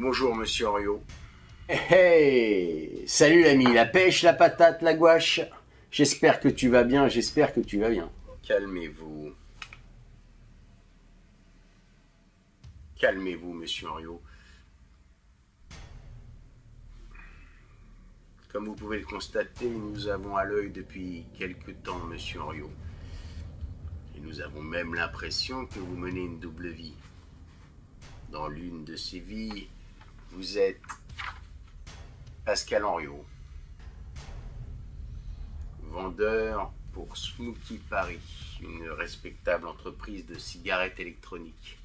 Bonjour, monsieur Henriot. Hey, salut l'ami, la pêche, la patate, la gouache. J'espère que tu vas bien, j'espère que tu vas bien. Calmez-vous. Calmez-vous, monsieur Henriot. Comme vous pouvez le constater, nous avons à l'œil depuis quelque temps, monsieur Henriot. Et nous avons même l'impression que vous menez une double vie. Dans l'une de ces vies, vous êtes Pascal Henriot, vendeur pour Smoky Paris, une respectable entreprise de cigarettes électroniques.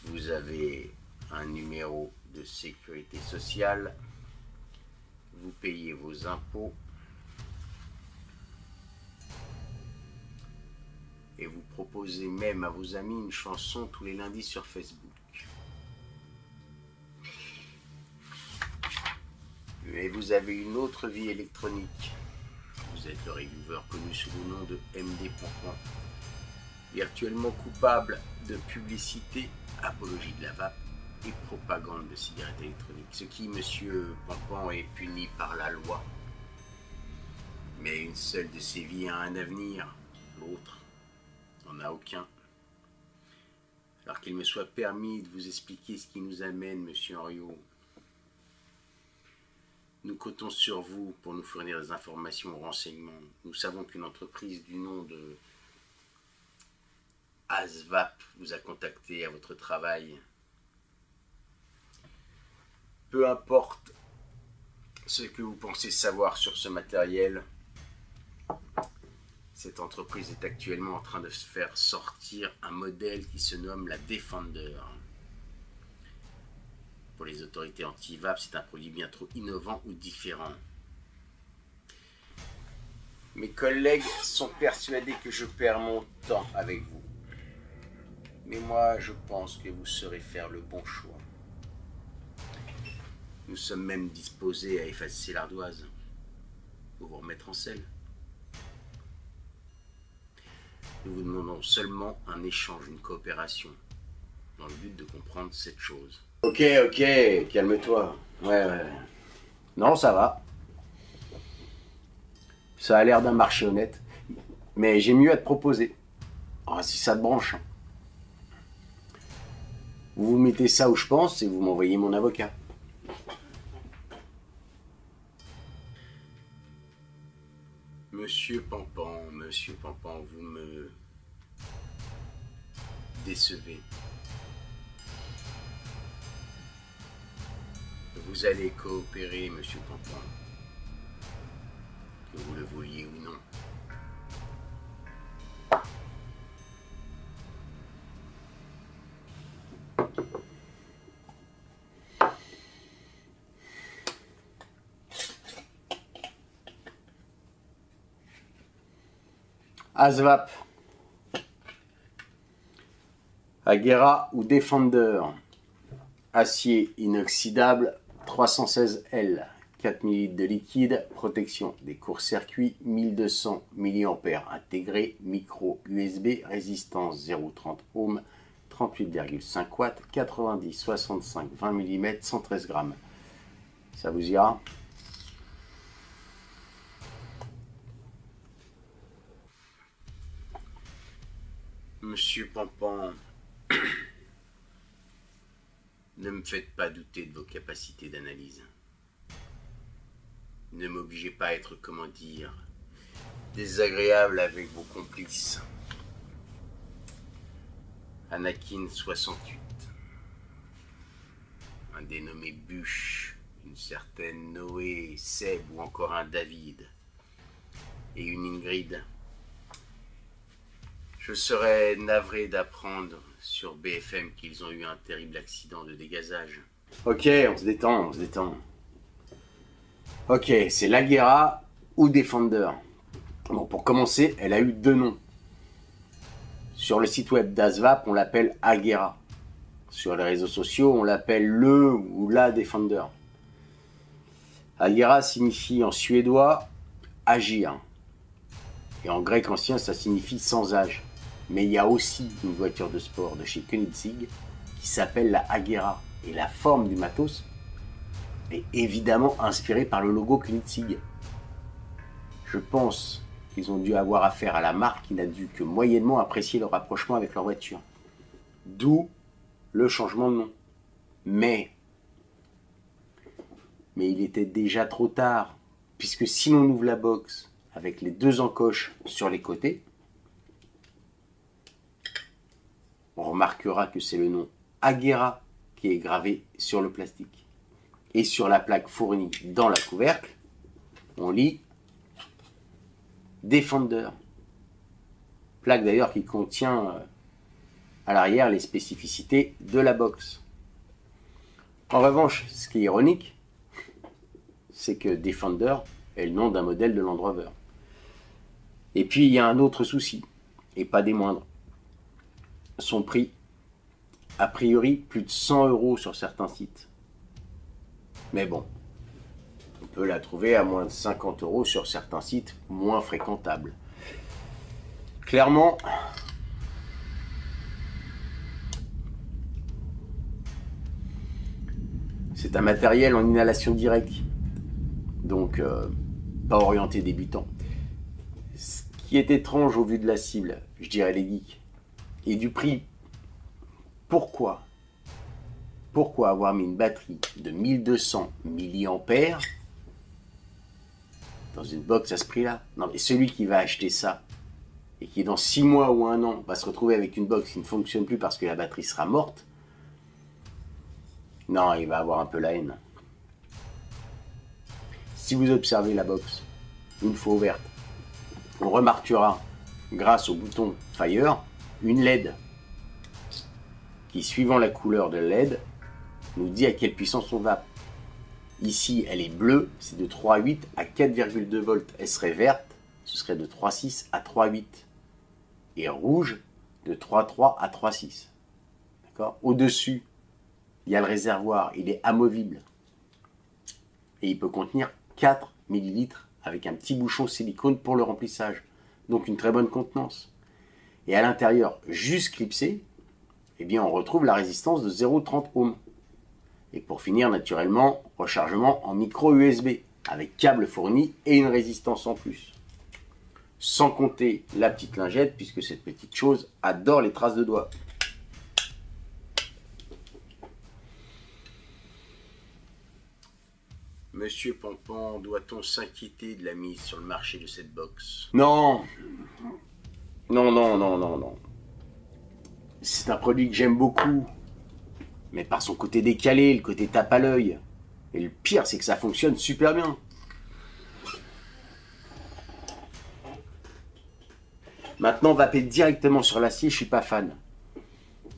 Vous avez un numéro de sécurité sociale, vous payez vos impôts et vous proposez même à vos amis une chanson tous les lundis sur Facebook. Mais vous avez une autre vie électronique. Vous êtes le reviewer connu sous le nom de MD Pampan, virtuellement coupable de publicité, apologie de la vape et propagande de cigarettes électroniques. Ce qui, monsieur Pampan, est puni par la loi. Mais une seule de ces vies a un avenir, l'autre n'en a aucun. Alors qu'il me soit permis de vous expliquer ce qui nous amène, monsieur Henriot. Nous comptons sur vous pour nous fournir des informations ou renseignements. Nous savons qu'une entreprise du nom de ASVAP vous a contacté à votre travail. Peu importe ce que vous pensez savoir sur ce matériel, cette entreprise est actuellement en train de se faire sortir un modèle qui se nomme la Defender. Pour les autorités anti-vape, c'est un produit bien trop innovant ou différent. Mes collègues sont persuadés que je perds mon temps avec vous. Mais moi, je pense que vous saurez faire le bon choix. Nous sommes même disposés à effacer l'ardoise pour vous remettre en selle. Nous vous demandons seulement un échange, une coopération, dans le but de comprendre cette chose. Ok, calme-toi. Ouais. Non, ça va. Ça a l'air d'un marché honnête. Mais j'ai mieux à te proposer. Ah, si ça te branche. Vous mettez ça où je pense et vous m'envoyez mon avocat. Monsieur Pampan, vous me décevez. Vous allez coopérer, monsieur Pampan, que vous le vouliez ou non. ASVAP, Agera ou Defender, acier inoxydable 316L, 4 ml de liquide, protection des courts-circuits, 1200 mA intégré, micro USB, résistance 0,30 ohms, 38,5 watts, 90, 65, 20 mm, 113 grammes. Ça vous ira? Monsieur Pampan, ne me faites pas douter de vos capacités d'analyse. Ne m'obligez pas à être, comment dire, désagréable avec vos complices. Anakin 68, un dénommé Bush, une certaine Noé, Seb ou encore un David, et une Ingrid. Je serais navré d'apprendre sur BFM qu'ils ont eu un terrible accident de dégazage. Ok, on se détend, on se détend. Ok, c'est l'Agera ou Defender. Bon, pour commencer, elle a eu 2 noms. Sur le site web d'Asvap, on l'appelle Agera. Sur les réseaux sociaux, on l'appelle le ou la Defender. Agera signifie en suédois agir. Et en grec ancien, ça signifie sans âge. Mais il y a aussi une voiture de sport de chez Koenigsegg qui s'appelle la Agera. Et la forme du matos est évidemment inspirée par le logo Koenigsegg. Je pense qu'ils ont dû avoir affaire à la marque qui n'a dû que moyennement apprécier le rapprochement avec leur voiture. D'où le changement de nom. Mais il était déjà trop tard, puisque si l'on ouvre la box avec les 2 encoches sur les côtés, on remarquera que c'est le nom Agera qui est gravé sur le plastique. Et sur la plaque fournie dans la couvercle, on lit Defender. Plaque d'ailleurs qui contient à l'arrière les spécificités de la box. En revanche, ce qui est ironique, c'est que Defender est le nom d'un modèle de Land Rover. Et puis il y a un autre souci, et pas des moindres. Son prix, a priori plus de 100 € sur certains sites. Mais bon, on peut la trouver à moins de 50 € sur certains sites moins fréquentables. Clairement, c'est un matériel en inhalation directe, donc pas orienté débutant. Ce qui est étrange au vu de la cible, je dirais les geeks, et du prix. Pourquoi avoir mis une batterie de 1200 mAh dans une box à ce prix-là? Non, mais celui qui va acheter ça et qui dans 6 mois ou 1 an va se retrouver avec une box qui ne fonctionne plus parce que la batterie sera morte, non, il va avoir un peu la haine. Si vous observez la box, une fois ouverte, on remarquera, grâce au bouton Fire, une LED qui, suivant la couleur de LED, nous dit à quelle puissance on va. Ici, elle est bleue, c'est de 3,8 à 4,2 volts. Elle serait verte, ce serait de 3,6 à 3,8. Et rouge, de 3,3 à 3,6. D'accord ? Au-dessus, il y a le réservoir, il est amovible. Et il peut contenir 4 ml avec un petit bouchon silicone pour le remplissage. Donc une très bonne contenance. Et à l'intérieur, juste clipsé, eh bien on retrouve la résistance de 0,30 ohms. Et pour finir, naturellement, rechargement en micro USB, avec câble fourni et une résistance en plus. Sans compter la petite lingette, puisque cette petite chose adore les traces de doigts. Monsieur Pompon, doit-on s'inquiéter de la mise sur le marché de cette box? Non. Non. C'est un produit que j'aime beaucoup. Mais par son côté décalé, le côté tape à l'œil. Et le pire, c'est que ça fonctionne super bien. Maintenant, vaper directement sur l'acier, je suis pas fan.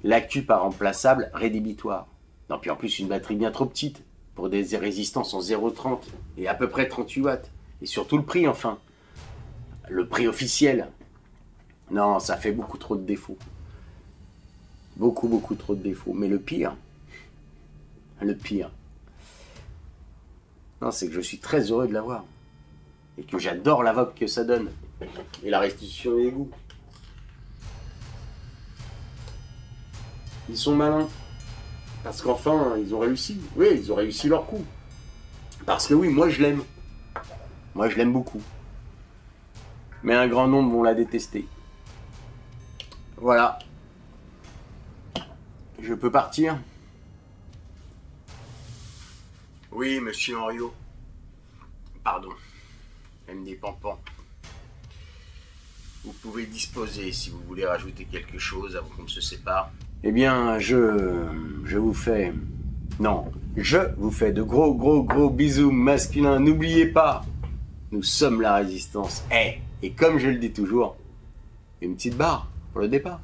L'accu pas remplaçable, rédhibitoire. Non, puis en plus, une batterie bien trop petite pour des résistances en 0,30 et à peu près 38 watts. Et surtout le prix, enfin. Le prix officiel. Non, ça fait beaucoup trop de défauts. Beaucoup trop de défauts. Mais le pire, non, c'est que je suis très heureux de l'avoir. Et que j'adore la vibe que ça donne. Et la restitution des goûts. Ils sont malins. Parce qu'enfin, ils ont réussi. Oui, ils ont réussi leur coup. Parce que oui, moi je l'aime. Moi je l'aime beaucoup. Mais un grand nombre vont la détester. Voilà. Je peux partir? Oui, monsieur Henriot. Pardon. MD Pampan. Vous pouvez disposer si vous voulez rajouter quelque chose avant qu'on ne se sépare. Eh bien, je vous fais... Non, je vous fais de gros bisous masculins. N'oubliez pas, nous sommes la résistance. Et comme je le dis toujours, une petite barre. pour le départ.